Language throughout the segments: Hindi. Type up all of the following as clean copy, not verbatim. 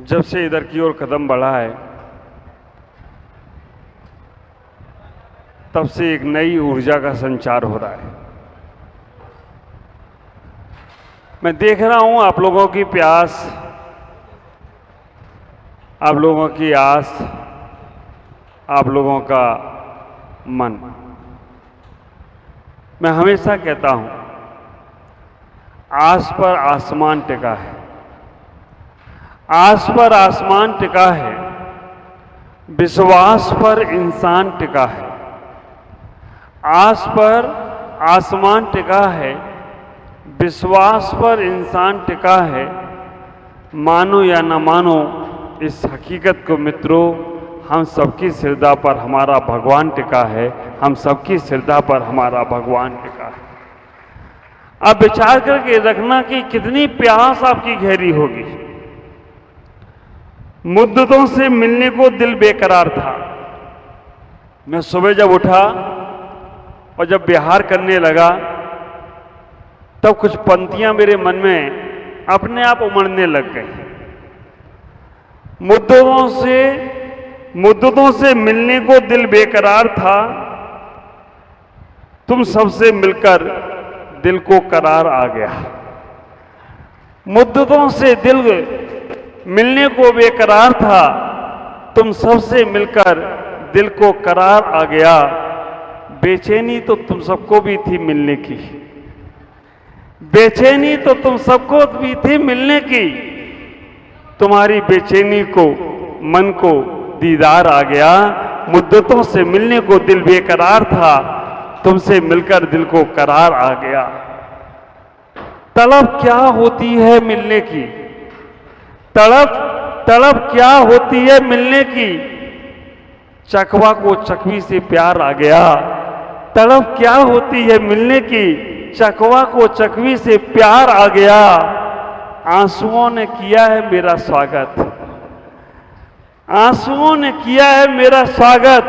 जब से इधर की ओर कदम बढ़ा है तब से एक नई ऊर्जा का संचार हो रहा है। मैं देख रहा हूं आप लोगों की प्यास, आप लोगों की आस, आप लोगों का मन। मैं हमेशा कहता हूं आस पर आसमान टिका है, आस पर आसमान टिका है, विश्वास पर इंसान टिका है। आस पर आसमान टिका है, विश्वास पर इंसान टिका है। मानो या न मानो इस हकीकत को मित्रों, हम सबकी श्रद्धा पर हमारा भगवान टिका है, हम सबकी श्रद्धा पर हमारा भगवान टिका है। आप विचार करके रखना कि कितनी प्यास आपकी गहरी होगी। मुद्दतों से मिलने को दिल बेकरार था। मैं सुबह जब उठा और जब विहार करने लगा तब कुछ पंक्तियां मेरे मन में अपने आप उमड़ने लग गई। मुद्दतों से मिलने को दिल बेकरार था, तुम सबसे मिलकर दिल को करार आ गया। मुद्दतों से दिल मिलने को बेकरार था, तुम सबसे मिलकर दिल को करार आ गया। बेचैनी तो तुम सबको भी थी मिलने की, बेचैनी तो तुम सबको भी थी मिलने की। तुम्हारी बेचैनी को मन को दीदार आ गया। मुद्दतों से मिलने को दिल बेकरार था, तुमसे मिलकर दिल को करार आ गया। तलब क्या होती है मिलने की, तड़प क्या होती है मिलने की। चकवा को चकवी से प्यार आ गया। तड़प क्या होती है मिलने की, चकवा को चकवी से प्यार आ गया। आंसुओं ने किया है मेरा स्वागत, आंसुओं ने किया है मेरा स्वागत।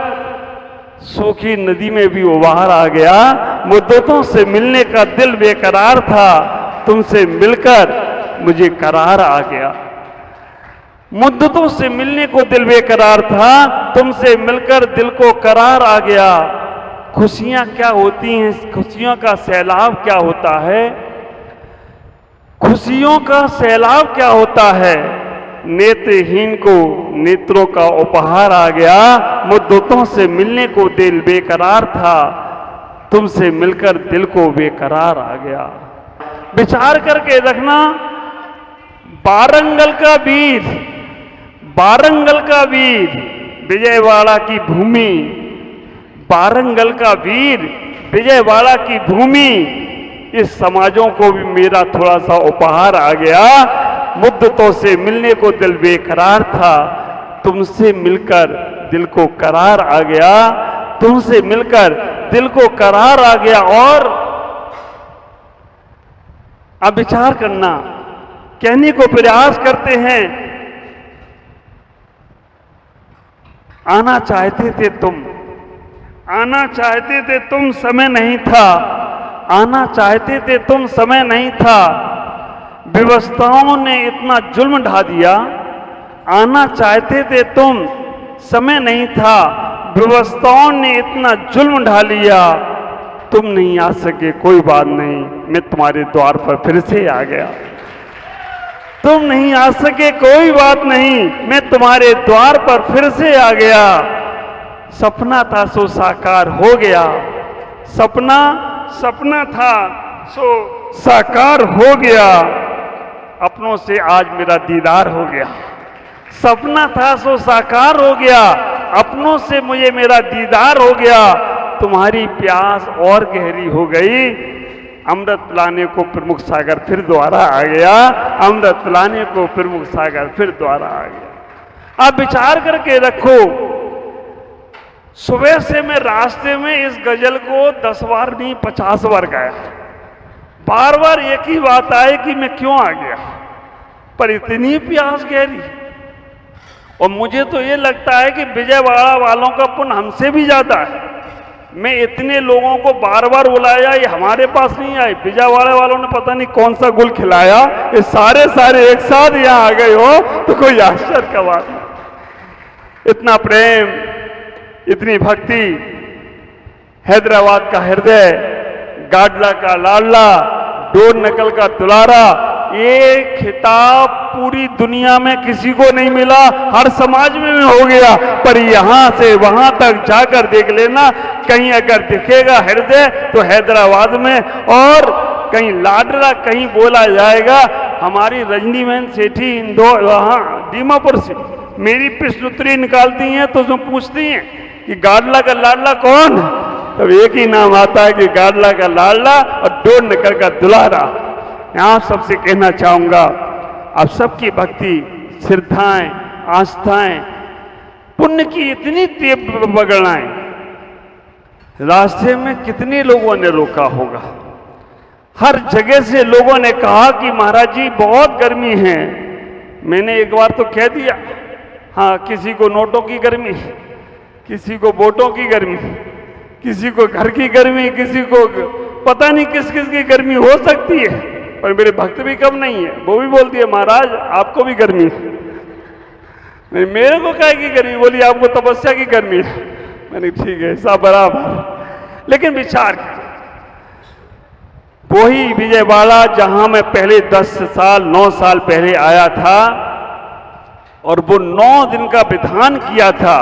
सूखी नदी में भी उबार आ गया। मुद्दतों से मिलने का दिल बेकरार था, तुमसे मिलकर मुझे करार आ गया। मुद्दतों से मिलने को दिल बेकरार था, तुमसे मिलकर दिल को करार आ गया। खुशियां क्या होती हैं, खुशियों का सैलाब क्या होता है, खुशियों का सैलाब क्या होता है। नेत्रहीन को नेत्रों का उपहार आ गया। मुद्दतों से मिलने को दिल बेकरार था, तुमसे मिलकर दिल को बेकरार आ गया। विचार करके रखना, वारंगल का वीर, वारंगल का वीर, विजयवाड़ा की भूमि, वारंगल का वीर, विजयवाड़ा की भूमि। इस समाजों को भी मेरा थोड़ा सा उपहार आ गया। मुद्दतों से मिलने को दिल बेकरार था, तुमसे मिलकर दिल को करार आ गया। तुमसे मिलकर दिल को करार आ गया। और अब विचार करना, कहने को प्रयास करते हैं, आना चाहते थे तुम, आना चाहते थे तुम, समय नहीं था। आना चाहते थे तुम, समय नहीं था। व्यवस्थाओं ने इतना जुल्म ढा दिया। आना चाहते थे तुम, समय नहीं था। व्यवस्थाओं ने इतना जुल्म ढा लिया। तुम नहीं आ सके, कोई बात नहीं, मैं तुम्हारे द्वार पर फिर से आ गया। तुम नहीं आ सके, कोई बात नहीं, मैं तुम्हारे द्वार पर फिर से आ गया। सपना था सो साकार हो गया, सपना था सो साकार हो गया। अपनों से आज मेरा दीदार हो गया। सपना था सो साकार हो गया, अपनों से मुझे मेरा दीदार हो गया। तुम्हारी प्यास और गहरी हो गई। अमृत पिलाने को प्रमुख सागर फिर द्वारा आ गया। अमृत पिलाने को प्रमुख सागर फिर द्वारा आ गया। आप विचार करके रखो, सुबह से मैं रास्ते में इस गजल को 10 बार नहीं 50 बार गाया। बार बार एक ही बात आए कि मैं क्यों आ गया, पर इतनी प्यास गहरी। और मुझे तो ये लगता है कि विजयवाड़ा वालों का पुण्य हमसे भी ज्यादा है। मैं इतने लोगों को बार बार बुलाया, ये हमारे पास नहीं आए। बिजावाड़े वालों ने पता नहीं कौन सा गुल खिलाया, ये सारे एक साथ यहाँ आ गए हो, तो कोई आश्चर्य का बात नहीं। इतना प्रेम, इतनी भक्ति, हैदराबाद का हृदय, गाडला का लाडला, डोर नकल का दुलारा, ये खिताब पूरी दुनिया में किसी को नहीं मिला, हर समाज में हो गया। पर यहां से वहां तक जाकर देख लेना, कहीं अगर दिखेगा हृदय तो हैदराबाद में, और कहीं लाडला कहीं बोला जाएगा। हमारी रजनी बहन सेठी इंदौर वहां दीमापुर से मेरी प्रश्नोत्तरी निकालती हैं तो उसमें पूछती हैं कि गाडला का लाडला कौन, तब एक ही नाम आता है कि गाडला का लाडला और डोर नकल का दुलारा। यहाँ सबसे कहना चाहूंगा, आप सबकी भक्ति, श्रद्धाएं, आस्थाएं, पुण्य की इतनी तीव्र बगड़ाएं, रास्ते में कितने लोगों ने रोका होगा। हर जगह से लोगों ने कहा कि महाराज जी बहुत गर्मी है। मैंने एक बार तो कह दिया, हाँ, किसी को नोटों की गर्मी, किसी को वोटों की गर्मी, किसी को घर की गर्मी, किसी को पता नहीं किस किस की गर्मी हो सकती है, पर मेरे भक्त भी कम नहीं है। वो भी बोलती है महाराज आपको भी गर्मी है। मेरे को क्या की गर्मी, बोली आपको तपस्या की गर्मी है। मैंने ठीक है, सब बराबर। लेकिन विचार कर, वही विजयवाड़ा जहां मैं पहले 10 साल 9 साल पहले आया था, और वो 9 दिन का विधान किया था,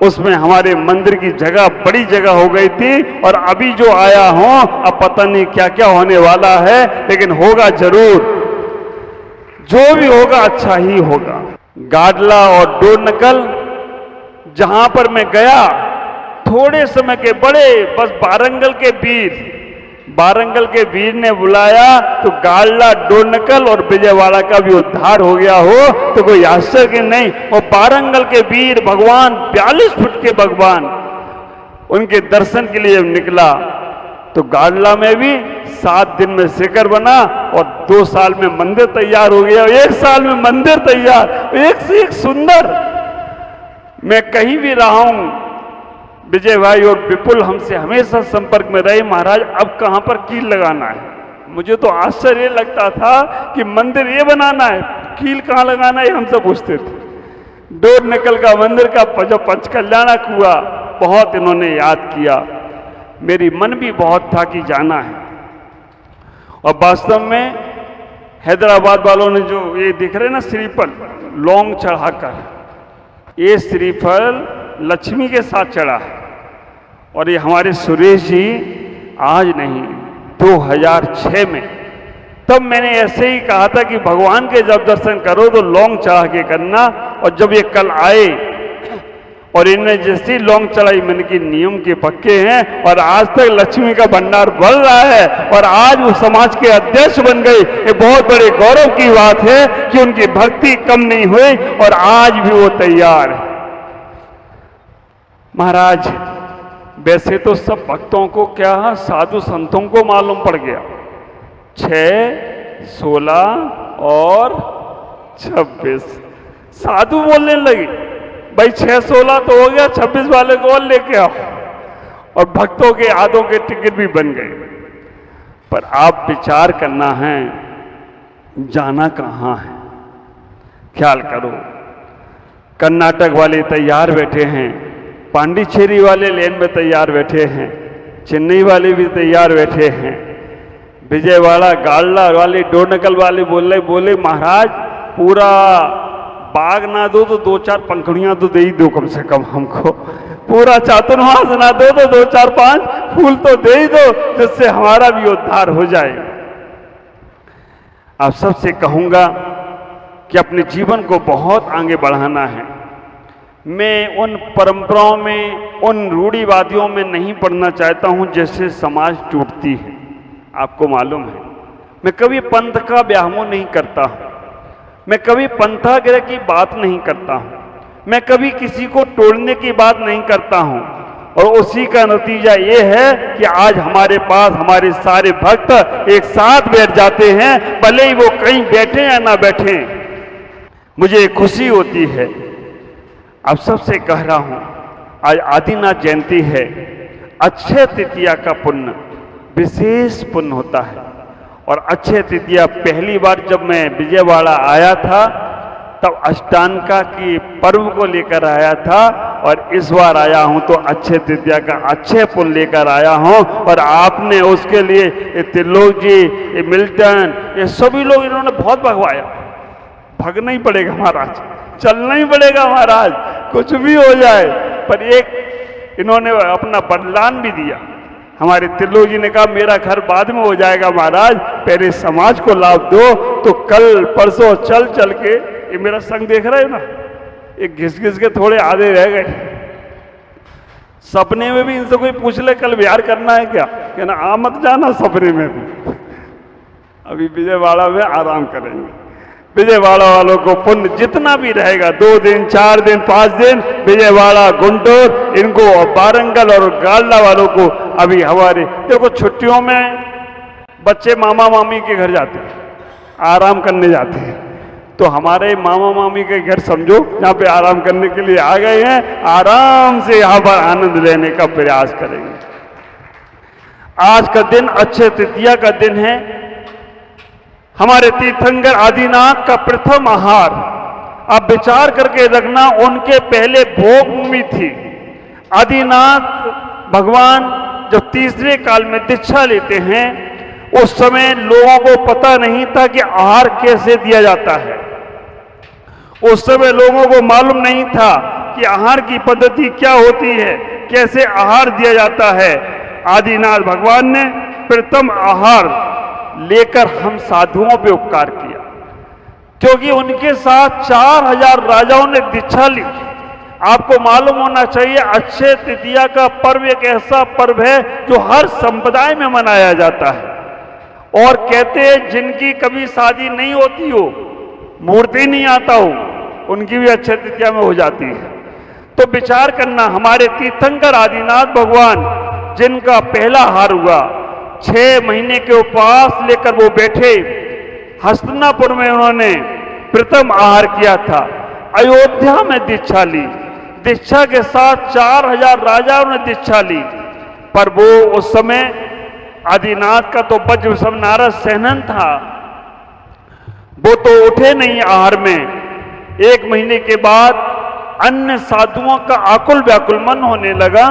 उसमें हमारे मंदिर की जगह बड़ी जगह हो गई थी। और अभी जो आया हूं, अब पता नहीं क्या क्या होने वाला है, लेकिन होगा जरूर। जो भी होगा अच्छा ही होगा। गाडला और डोर नकल जहां पर मैं गया, थोड़े समय के बड़े, बस वारंगल के वीर ने बुलाया तो गाडला, डोर नकल और विजयवाड़ा का भी उद्धार हो गया हो तो कोई आश्चर्य नहीं। और वारंगल के वीर भगवान, 42 फुट के भगवान, उनके दर्शन के लिए निकला तो गाडला में भी 7 दिन में शिखर बना और 2 साल में मंदिर तैयार हो गया। 1 साल में मंदिर तैयार, एक से एक सुंदर। मैं कहीं भी रहा हूं, विजय भाई और विपुल हमसे हमेशा संपर्क में रहे, महाराज अब कहां पर कील लगाना है। मुझे तो आश्चर्य लगता था कि मंदिर ये बनाना है, कील कहां लगाना है, हमसे पूछते थे। डोर नकल का मंदिर का जो पंचकल्याणक हुआ, बहुत इन्होंने याद किया। मेरी मन भी बहुत था कि जाना है। और वास्तव में हैदराबाद वालों ने जो ये दिख रहे ना श्रीफल लौंग चढ़ाकर, ये श्रीफल लक्ष्मी के साथ चढ़ा है। और ये हमारे सुरेश जी आज नहीं, 2006 में, तब मैंने ऐसे ही कहा था कि भगवान के जब दर्शन करो तो लौंग चढ़ा के करना। और जब ये कल आए और इन्हें जैसी लौंग चढ़ाई, मैंने कि नियम के पक्के हैं और आज तक लक्ष्मी का भंडार बढ़ रहा है और आज वो समाज के अध्यक्ष बन गए। ये बहुत बड़े गौरव की बात है कि उनकी भक्ति कम नहीं हुई और आज भी वो तैयार है। महाराज वैसे तो सब भक्तों को क्या, साधु संतों को मालूम पड़ गया 6, 16 और 26 साधु बोलने लगे, भाई 6, 16 तो हो गया, 26 वाले को और लेके आओ। और भक्तों के आधों के टिकट भी बन गए। पर आप विचार करना है, जाना कहां है, ख्याल करो। कर्नाटक वाले तैयार बैठे हैं, पांडिचेरी वाले लेन में तैयार बैठे हैं, चेन्नई वाले भी तैयार बैठे हैं, विजयवाड़ा गाडला वाले, डोर नकल वाले बोले महाराज पूरा बाग ना दो तो 2-4 पंखुड़ियां तो दे ही दो कम से कम हमको, पूरा चातुर्मास ना दो तो 2-4-5 फूल तो दे ही दो, जिससे हमारा भी उद्धार हो जाए। आप सबसे कहूंगा कि अपने जीवन को बहुत आगे बढ़ाना है। मैं उन परंपराओं में, उन रूढ़िवादियों में नहीं पढ़ना चाहता हूं जैसे समाज टूटती है। आपको मालूम है, मैं कभी पंथ का व्यामोह नहीं करता हूं, मैं कभी पंथाग्रह की बात नहीं करता हूं, मैं कभी किसी को तोड़ने की बात नहीं करता हूं। और उसी का नतीजा ये है कि आज हमारे पास हमारे सारे भक्त एक साथ बैठ जाते हैं, भले ही वो कहीं बैठे या ना बैठे। मुझे खुशी होती है। अब सबसे कह रहा हूं, आज आदिनाथ जयंती है। अक्षय तृतीया का पुण्य विशेष पुण्य होता है। और अक्षय तृतीया पहली बार जब मैं विजयवाड़ा आया था तब अष्टांका की पर्व को लेकर आया था, और इस बार आया हूं तो अक्षय तृतीया का अक्षय पुण्य लेकर आया हूं। और आपने उसके लिए ये त्रिलोक जी, ये मिल्टन, ये सभी लोग इन्होंने बहुत भगवाया। भगना ही पड़ेगा महाराज, चलना ही पड़ेगा महाराज, कुछ भी हो जाए। पर एक इन्होंने अपना बलिदान भी दिया। हमारे त्रिलोक जी ने कहा मेरा घर बाद में हो जाएगा महाराज, पहले समाज को लाभ दो। तो कल परसों चल चल के, ये मेरा संग देख रहे हो ना, ये घिस घिस के थोड़े आधे रह गए। सपने में भी इनसे कोई पूछ ले कल बिहार करना है क्या, कहना आ मत जाना सपने में भी। अभी विजयवाड़ा में आराम करेंगे। विजयवाड़ा वालों को पुण्य जितना भी रहेगा, 2 दिन 4 दिन 5 दिन, विजयवाड़ा, गुंटूर, इनको वारंगल और गाल्डा वालों को अभी हमारे देखो छुट्टियों में बच्चे मामा मामी के घर जाते हैं, आराम करने जाते हैं। तो हमारे मामा मामी के घर समझो यहाँ पे आराम करने के लिए आ गए हैं, आराम से यहाँ पर आनंद लेने का प्रयास करेंगे। आज का दिन अक्षय तृतीया का दिन है। हमारे तीर्थंकर आदिनाथ का प्रथम आहार, आप विचार करके रखना, उनके पहले भोग भूमि थी। आदिनाथ भगवान जब तीसरे काल में दीक्षा लेते हैं, उस समय लोगों को पता नहीं था कि आहार कैसे दिया जाता है। उस समय लोगों को मालूम नहीं था कि आहार की पद्धति क्या होती है, कैसे आहार दिया जाता है। आदिनाथ भगवान ने प्रथम आहार लेकर हम साधुओं पे उपकार किया, क्योंकि उनके साथ 4000 राजाओं ने दीक्षा ली। आपको मालूम होना चाहिए अक्षय तृतीया का पर्व एक ऐसा पर्व है जो हर संप्रदाय में मनाया जाता है। और कहते हैं जिनकी कभी शादी नहीं होती हो, मूर्ति नहीं आता हो, उनकी भी अक्षय तृतीया में हो जाती है। तो विचार करना, हमारे तीर्थंकर आदिनाथ भगवान जिनका पहला आहार हुआ, 6 महीने के उपवास लेकर वो बैठे, हस्तिनापुर में उन्होंने प्रथम आहार किया था। अयोध्या में दीक्षा ली, दीक्षा के साथ 4000 राजाओं ने दीक्षा ली। पर वो उस समय आदिनाथ का तो वज्र सम नारद सहनन था, वो तो उठे नहीं आहार में। 1 महीने के बाद अन्य साधुओं का आकुल व्याकुल मन होने लगा,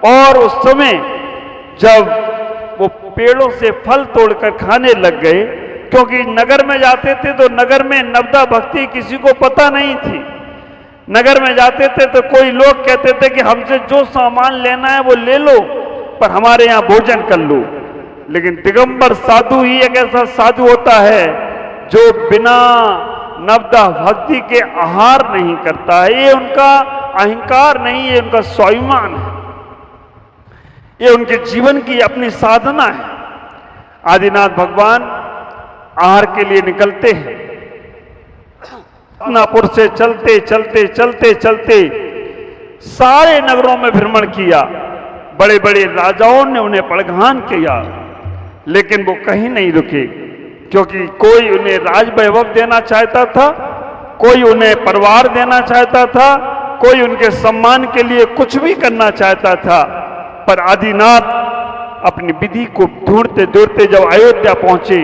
और उस समय जब वो पेड़ों से फल तोड़कर खाने लग गए, क्योंकि नगर में जाते थे तो नगर में नवदा भक्ति किसी को पता नहीं थी। नगर में जाते थे तो कोई लोग कहते थे कि हमसे जो सामान लेना है वो ले लो, पर हमारे यहाँ भोजन कर लो। लेकिन दिगंबर साधु ही एक ऐसा साधु होता है जो बिना नवदा भक्ति के आहार नहीं करता है। ये उनका अहंकार नहीं, ये उनका स्वाभिमान है, ये उनके जीवन की अपनी साधना है। आदिनाथ भगवान आहार के लिए निकलते हैं। हस्तिनापुर से चलते चलते चलते चलते सारे नगरों में भ्रमण किया। बड़े बड़े राजाओं ने उन्हें पड़घान किया, लेकिन वो कहीं नहीं रुके, क्योंकि कोई उन्हें राज वैभव देना चाहता था, कोई उन्हें परिवार देना चाहता था, कोई उनके सम्मान के लिए कुछ भी करना चाहता था। पर आदिनाथ अपनी विधि को ढूंढते ढूंढते जब अयोध्या पहुंचे,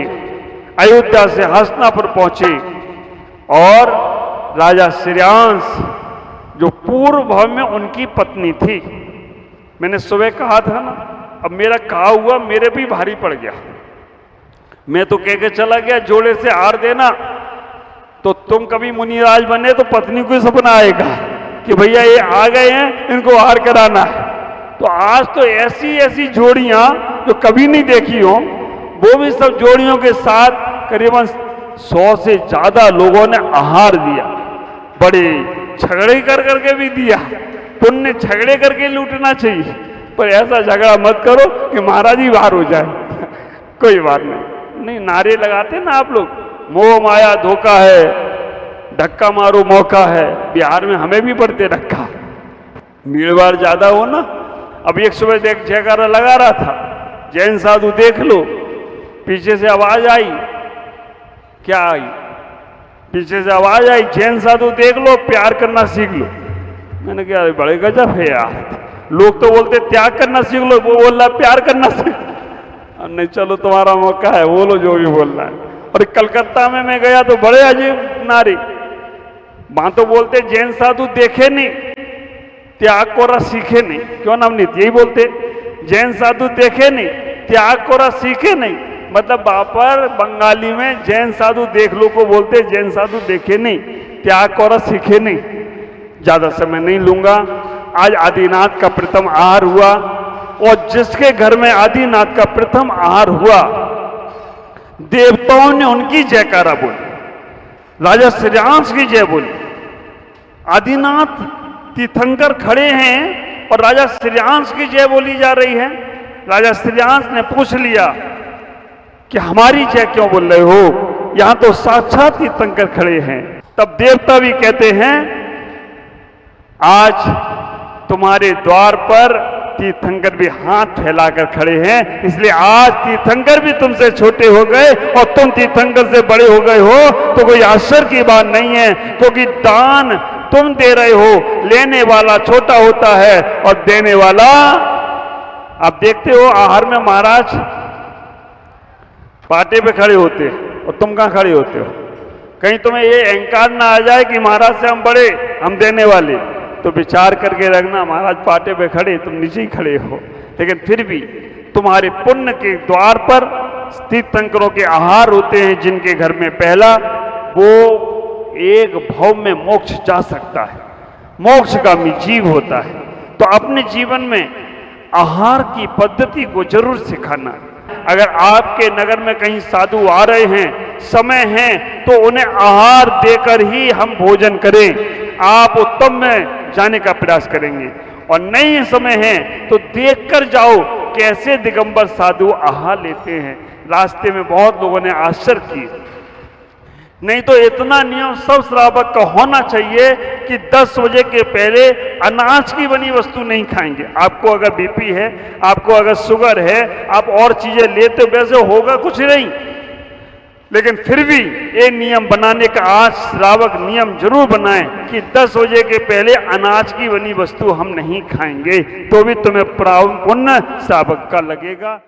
अयोध्या से हस्तिनापुर पहुंचे, और राजा श्रेयांश जो पूर्व भाव में उनकी पत्नी थी, मैंने सुबह कहा था ना, अब मेरा कहा हुआ मेरे भी भारी पड़ गया। मैं तो कह के चला गया जोड़े से हार देना, तो तुम कभी मुनिराज बने तो पत्नी को सपना आएगा कि भैया ये आ गए हैं, इनको हार कराना है। तो आज तो ऐसी ऐसी जोड़ियां जो कभी नहीं देखी हो, वो भी सब जोड़ियों के साथ करीबन 100 से ज्यादा लोगों ने आहार दिया। बड़े झगड़े कर करके भी दिया। पुण्य झगड़े करके लूटना चाहिए, पर ऐसा झगड़ा मत करो कि महाराज ही बाहर हो जाए। कोई बात नहीं, नारे लगाते ना आप लोग, मोह माया धोखा है, धक्का मारो मौका है। बिहार में हमें भी पड़ते धक्का, भीड़ भाड़ ज्यादा हो ना। अब एक सुबह देख जयकारा लगा रहा था, जैन साधु देख लो, पीछे से आवाज आई, क्या आई? पीछे से आवाज आई, जैन साधु देख लो, प्यार करना सीख लो। मैंने कहा बड़े गजब है यार, लोग तो बोलते त्याग करना सीख लो, वो बोल रहा प्यार करना सीख। नहीं चलो तुम्हारा मौका है, बोलो जो भी बोलना है। और कलकत्ता में मैं गया तो बड़े अजीब नारी, वहां तो बोलते जैन साधु देखे नहीं त्याग कोरा सीखे नहीं। क्यों नवनीत यही बोलते, जैन साधु देखे नहीं त्याग कोरा सीखे नहीं। मतलब वहां पर बंगाली में जैन साधु देख लो को बोलते जैन साधु देखे नहीं त्याग कोरा सीखे नहीं। ज्यादा समय नहीं लूंगा। आज आदिनाथ का प्रथम आहार हुआ, और जिसके घर में आदिनाथ का प्रथम आहार हुआ, देवताओं ने उनकी जयकारा बोली, राजा श्रेयांश की जय बोली। आदिनाथ तीर्थंकर खड़े हैं और राजा श्रेयांश की जय बोली जा रही है। राजा श्रेयांश ने पूछ लिया कि हमारी जय क्यों बोल रहे हो, यहां तो साक्षात तीर्थंकर खड़े हैं। तब देवता भी कहते हैं आज तुम्हारे द्वार पर तीर्थंकर भी हाथ फैलाकर खड़े हैं, इसलिए आज तीर्थंकर भी तुमसे छोटे हो गए और तुम तीर्थंकर से बड़े हो गए हो, तो कोई आश्चर्य की बात नहीं है, क्योंकि दान तुम दे रहे हो। लेने वाला छोटा होता है और देने वाला, आप देखते हो आहार में महाराज पाटे पे खड़े होते और तुम कहां खड़े होते हो। कहीं तुम्हें ये अहंकार ना आ जाए कि महाराज से हम बड़े, हम देने वाले, तो विचार करके रखना महाराज पाटे पे खड़े, तुम नीचे ही खड़े हो। लेकिन फिर भी तुम्हारे पुण्य के द्वार पर तीर्थंकरों के आहार होते हैं, जिनके घर में पहला वो एक भव में मोक्ष जा सकता है, मोक्षगामी जीव होता है। तो अपने जीवन में आहार की पद्धति को जरूर सिखाना। अगर आपके नगर में कहीं साधु आ रहे हैं, समय है, तो उन्हें आहार देकर ही हम भोजन करें। आप उत्तम में जाने का प्रयास करेंगे, और नहीं समय है तो देखकर जाओ कैसे दिगंबर साधु आहार लेते हैं। रास्ते में बहुत लोगों ने आश्चर्य किए। नहीं तो इतना नियम सब श्रावक का होना चाहिए कि 10 बजे के पहले अनाज की बनी वस्तु नहीं खाएंगे। आपको अगर बीपी है, आपको अगर शुगर है, आप और चीजें लेते हो, वैसे होगा कुछ नहीं, लेकिन फिर भी ये नियम बनाने का आज श्रावक नियम जरूर बनाएं कि 10 बजे के पहले अनाज की बनी वस्तु हम नहीं खाएंगे, तो भी तुम्हें पुण्य श्रावक का लगेगा।